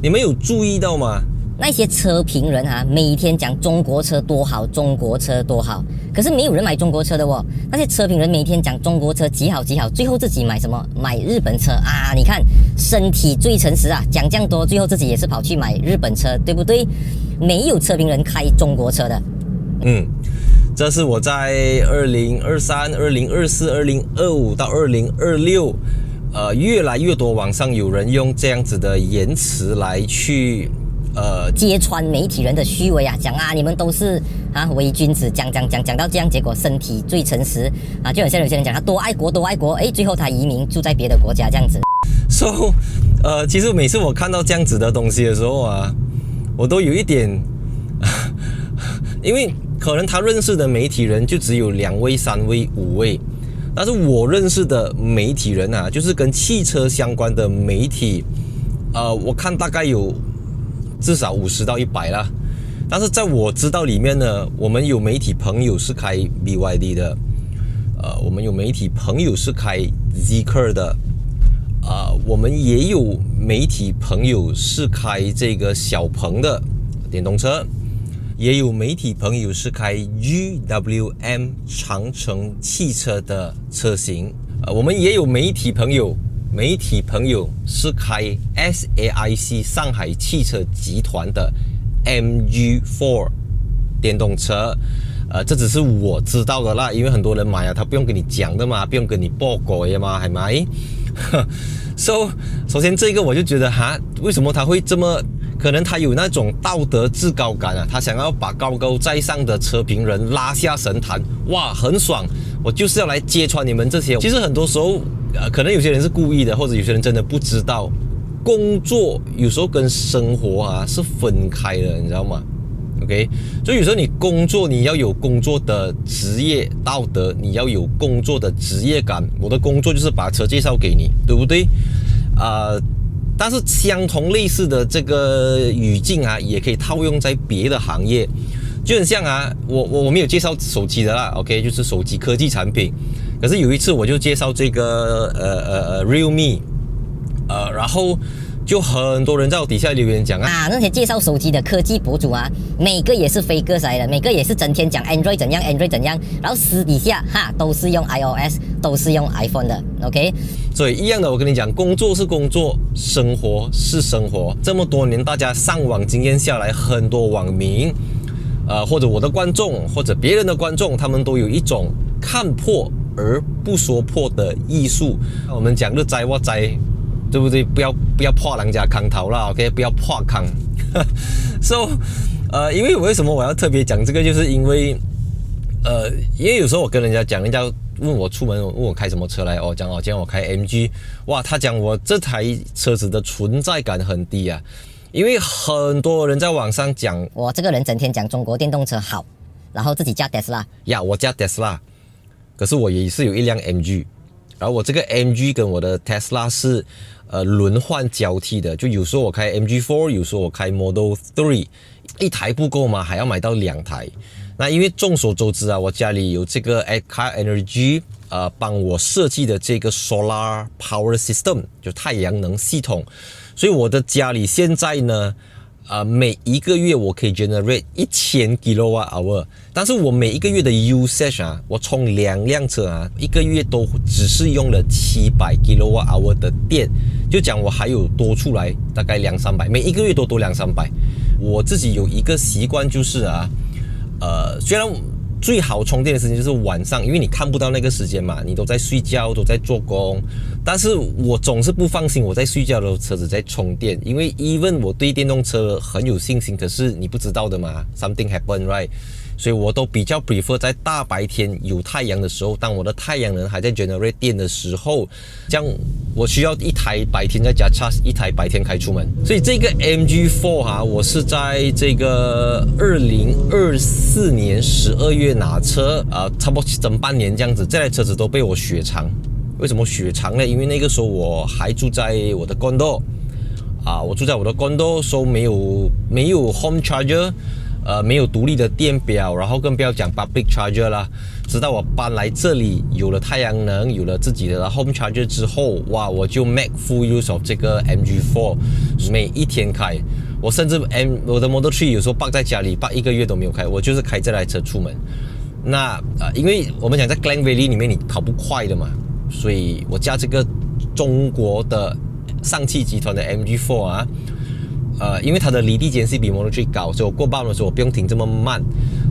你们有注意到吗？那些车评人啊，每天讲中国车多好，中国车多好，可是没有人买中国车的哦。那些车评人每天讲中国车极好极好，最后自己买什么？买日本车啊！你看身体最诚实啊，讲这样多，最后自己也是跑去买日本车，对不对？没有车评人开中国车的。这是我在2023、2024、2025到2026，越来越多网上有人用这样子的言辞来去揭穿媒体人的虚伪啊，讲啊你们都是伪君子，讲到这样，结果身体最诚实啊，就有些人讲他多爱国，最后他移民住在别的国家这样子。So，其实每次我看到这样子的东西的时候啊，我都有一点，因为可能他认识的媒体人就只有2位、3位、5位，但是我认识的媒体人啊，就是跟汽车相关的媒体，我看大概有至少50到100啦。但是在我知道里面呢，我们有媒体朋友是开 BYD 的，我们有媒体朋友是开 Zeekr 的，我们也有媒体朋友是开这个小鹏的电动车，也有媒体朋友是开 GWM 长城汽车的车型，我们也有媒体朋友是开 SAIC 上海汽车集团的 MG4 电动车，这只是我知道的啦，因为很多人买啊，他不用跟你讲的嘛，不用跟你报告的嘛，係咪？So， 首先这个我就觉得为什么他会这么？可能他有那种道德制高感啊，他想要把高高在上的车评人拉下神坛，哇，很爽！我就是要来揭穿你们这些。其实很多时候，可能有些人是故意的，或者有些人真的不知道，工作有时候跟生活是分开的，你知道吗？ OK， 所以有时候你工作，你要有工作的职业道德，你要有工作的职业感。我的工作就是把车介绍给你，对不对？但是相同类似的这个语境也可以套用在别的行业，就很像我没有介绍手机的啦 ，OK， 就是手机科技产品。可是有一次我就介绍这个Realme， 然后就很多人在我底下留言讲那些介绍手机的科技博主每个也是飞哥来的，每个也是整天讲 Android 怎样 Android 怎样，然后私底下都是用 iOS， 都是用 iPhone 的 ，OK。所以一样的，我跟你讲，工作是工作，生活是生活。这么多年大家上网经验下来，很多网民，或者我的观众，或者别人的观众，他们都有一种看破而不说破的艺术。我们讲的栽我栽。对不对？不要破人家康头啦 ，OK， 不要破康。So， 因为为什么我要特别讲这个，就是因为有时候我跟人家讲，人家问我出门问我开什么车来，讲今天我开 MG， 哇，他讲我这台车子的存在感很低啊，因为很多人在网上讲我这个人整天讲中国电动车好，然后自己驾 Tesla， 我驾 Tesla， 可是我也是有一辆 MG。然后我这个 MG 跟我的 Tesla 是轮换交替的，就有时候我开 MG4， 有时候我开 Model 3， 一台不够嘛，还要买到2台。那因为众所周知我家里有这个 Car Energy 帮我设计的这个 Solar Power System， 就太阳能系统，所以我的家里现在呢每一个月我可以 generate 1000 kWh， 但是我每一个月的 usage 我充2辆车一个月都只是用了700 kWh 的电，就讲我还有多出来大概200-300，每一个月都多200-300。我自己有一个习惯就是虽然最好充电的时间就是晚上，因为你看不到那个时间嘛，你都在睡觉，都在做工。但是我总是不放心我在睡觉的车子在充电，因为 even 我对电动车很有信心，可是你不知道的嘛 ，something happen right， 所以我都比较 prefer 在大白天有太阳的时候，当我的太阳能还在 generate 电的时候，这样我需要一台白天在家 charge， 一台白天开出门。所以这个 MG4 我是在这个2024年12月拿车差不多整半年这样子，这台车子都被我雪藏。为什么雪藏呢？因为那个时候我还住在我的 condo，我住在我的 condo， 所以没有 home charger，没有独立的电表，然后更不要讲 public charger 啦。直到我搬来这里，有了太阳能，有了自己的 home charger 之后，哇，我就 make full use of 这个 MG4， 每一天开。我甚至我的 Model 3有时候绑在家里，绑1个月都没有开，我就是开这台车出门。那因为我们讲在 Klang Valley 里面你跑不快的嘛，所以我驾这个中国的上汽集团的 MG4 啊。因为它的离地间隙比 Model 3高，所以我过磅的时候我不用停这么慢。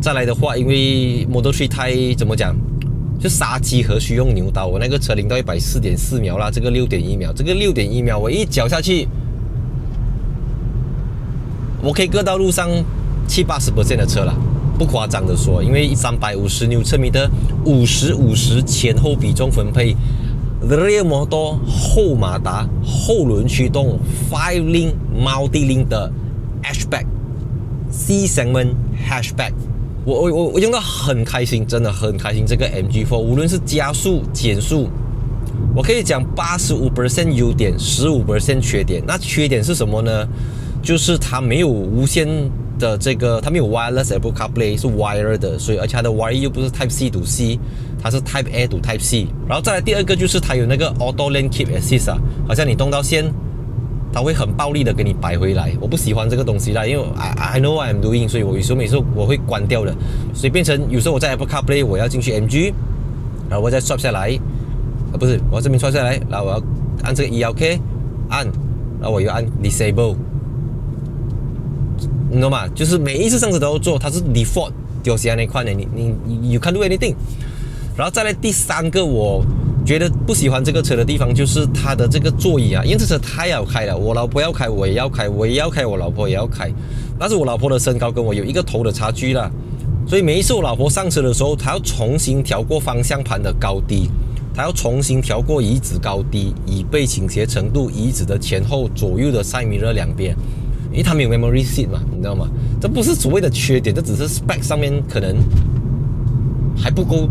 再来的话，因为 Model 3太怎么讲，就刹机和需用牛刀，我那个车0到100 4.4秒啦，这个6.1秒，这个6.1秒我一脚下去，我可以割到路上70-80% 的车了，不夸张的说，因为350Nm 的50-50前后比重分配。Rear motor 后马达后轮驱动 5-link multi-link 的 hatchback C segment hatchback， 我用到很开心，真的很开心。这个 MG4 无论是加速减速，我可以讲85% 优点，15% 缺点。那缺点是什么呢？就是它没有无线的这个，它没有 wireless Apple CarPlay， 是 wire 的，所以而且它的 wire 又不是 Type C to C， 它是 Type A to Type C。然后再来第二个就是它有那个 Auto Lane Keep Assist 啊，好像你动到线，它会很暴力的给你摆回来。我不喜欢这个东西啦，因为 I know what I'm doing， 所以我有时候每次我会关掉的，所以变成有时候我在 Apple CarPlay 我要进去 MG， 然后我再 swap 下来，不是我这边 swap 下来，然后我要按这个 ELK 按，然后我又按 Disable。你懂吗？就是每一次上车都要做，它是 default 丢下那块的，你 you can't do anything。然后再来第三个，我觉得不喜欢这个车的地方就是它的这个座椅啊，因为这车太好开了，我老婆要开，我也要开，我也要开，我老婆也要开。但是我老婆的身高跟我有一个头的差距啦，所以每一次我老婆上车的时候，她要重新调过方向盘的高低，她要重新调过椅子高低、椅背倾斜程度、椅子的前后左右的 side mirror 两边。因为它没有 memory seat 嘛，你知道吗？这不是所谓的缺点，这只是 spec 上面可能还不够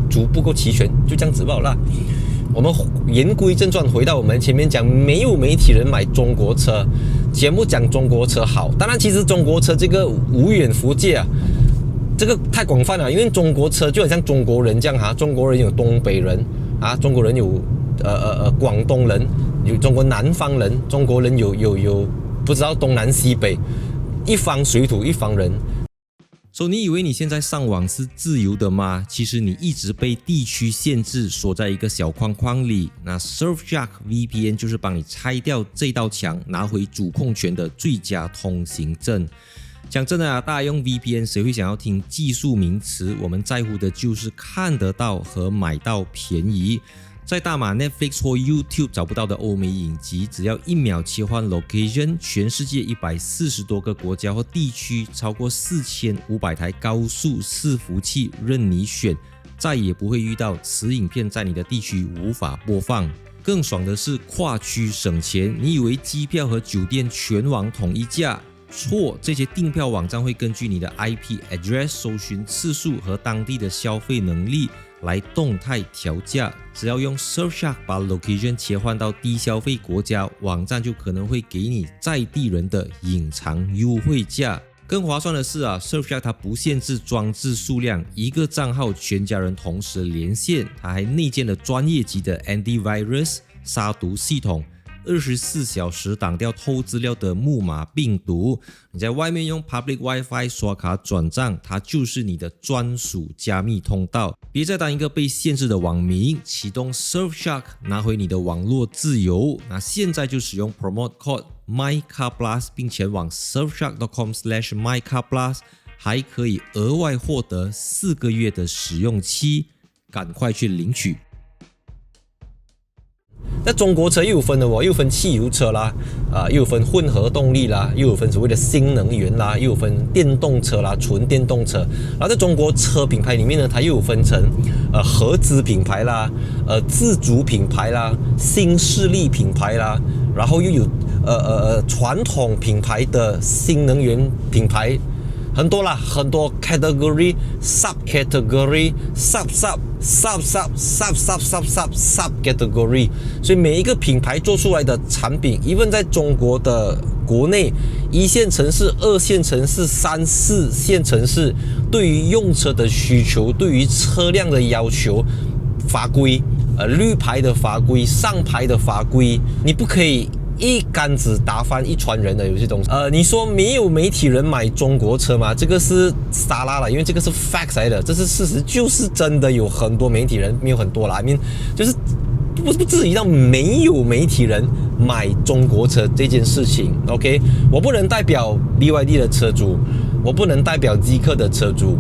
足、不够齐全，就这样子罢了。我们言归正传，回到我们前面讲，没有媒体人买中国车，节目讲中国车好。当然，其实中国车这个无远弗届啊，这个太广泛了。因为中国车就很像中国人这样哈，中国人有东北人啊，中国人有广东人，有中国南方人，中国人有。不知道东南西北，一方水土一方人。所以你以为你现在上网是自由的吗？其实你一直被地区限制，锁在一个小框框里。那 Surfshark VPN 就是帮你拆掉这道墙，拿回主控权的最佳通行证。讲真的啊，大家用 VPN 谁会想要听技术名词？我们在乎的就是看得到和买到便宜。在大马 Netflix 或 YouTube 找不到的欧美影集，只要1秒切换 location， 全世界140多个国家或地区，超过4500台高速伺服器任你选，再也不会遇到此影片在你的地区无法播放。更爽的是跨区省钱，你以为机票和酒店全网统一价？错，这些订票网站会根据你的 IP address 搜寻次数和当地的消费能力来动态调价。只要用 Surfshark 把 location 切换到低消费国家，网站就可能会给你在地人的隐藏优惠价。更划算的是啊 ，Surfshark 它不限制装置数量，一个账号全家人同时连线，它还内建了专业级的 antivirus 杀毒系统。24小时挡掉偷资料的木马病毒。你在外面用 public Wi-Fi 刷卡转账，它就是你的专属加密通道。别再当一个被限制的网民，启动 Surfshark 拿回你的网络自由。那现在就使用 promote code MyCarPlus 并前往 surfshark.com/MyCarPlus， 还可以额外获得4个月的使用期，赶快去领取。那中国车又有分的又有分汽油车啦，又有分混合动力啦，又有分所谓的新能源啦，又有分电动车啦，纯电动车。然后在中国车品牌里面呢，它又有分成合资品牌啦，自主品牌啦，新势力品牌啦，然后又有传统品牌的新能源品牌。很多啦，很多 category sub category sub category， 所以每一个品牌做出来的产品，even在中国的国内1线城市、2线城市、3、4线城市，对于用车的需求，对于车辆的要求，法规，绿牌的法规、上牌的法规，你不可以一竿子打翻一船人的有些东西。你说没有媒体人买中国车吗？这个是沙拉了，因为这个是 facts 来的，这是事实，就是真的有很多媒体人，没有很多啦，I mean， 就是不至于到没有媒体人买中国车这件事情。OK， 我不能代表 BYD 的车主，我不能代表极客的车主，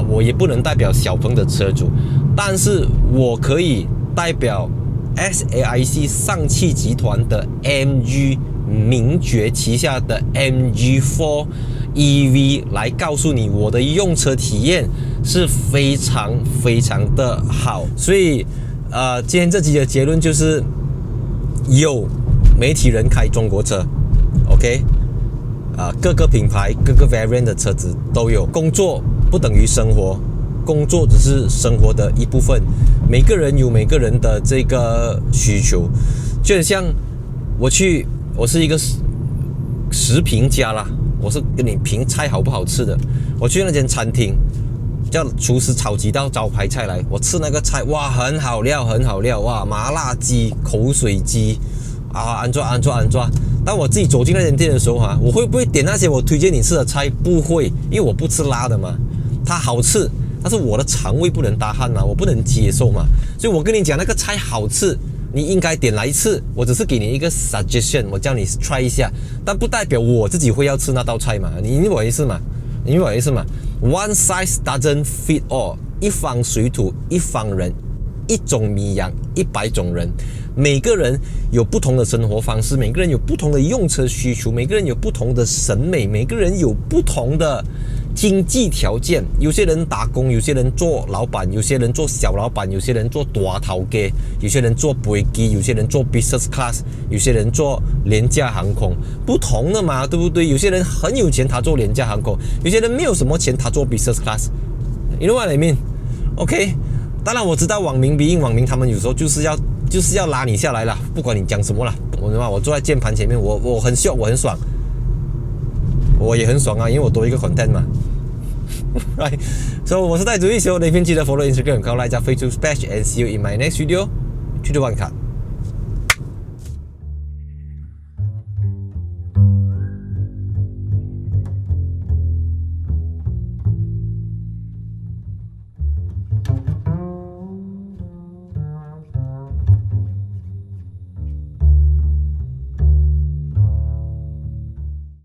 我也不能代表小鹏的车主，但是我可以代表 SAIC 上汽集团的 MG 名爵旗下的 MG4 EV 来告诉你，我的用车体验是非常非常的好。所以今天这集的结论就是有媒体人开中国车 OK， 各个品牌各个 variant 的车子都有。工作不等于生活，工作只是生活的一部分，每个人有每个人的这个需求。就很像我是一个食评家啦，我是跟你评菜好不好吃的。我去那间餐厅，叫厨师炒几道招牌菜来，我吃那个菜，哇，很好料，很好料，哇，麻辣鸡、口水鸡安抓。当我自己走进那间店的时候我会不会点那些我推荐你吃的菜？不会，因为我不吃辣的嘛。它好吃，但是我的肠胃不能搭汉嘛，我不能接受嘛。所以我跟你讲，那个菜好吃，你应该点来吃。我只是给你一个 suggestion， 我叫你 try 一下，但不代表我自己会要吃那道菜嘛。你明白我意思嘛？One size doesn't fit all， 一方水土一方人，一种米养100种人。每个人有不同的生活方式，每个人有不同的用车需求，每个人有不同的审美，每个人有不同的经济条件。有些人打工，有些人做老板，有些人做小老板，有些人做大头家，有些人做飞机，有些人做 business class， 有些人做廉价航空，不同的嘛，对不对？有些人很有钱，他做廉价航空；有些人没有什么钱，他做 business class。You know what I mean? OK， 当然我知道网民必应网民，他们有时候就是要拉你下来了，不管你讲什么了。我坐在键盘前面，我很秀，我很爽，我也很爽啊，因为我多一个 content 嘛。Right， so 我是戴主义球，那边记得 follow Instagram， 可以来加 Facebook page and see you in my next video。去对万卡。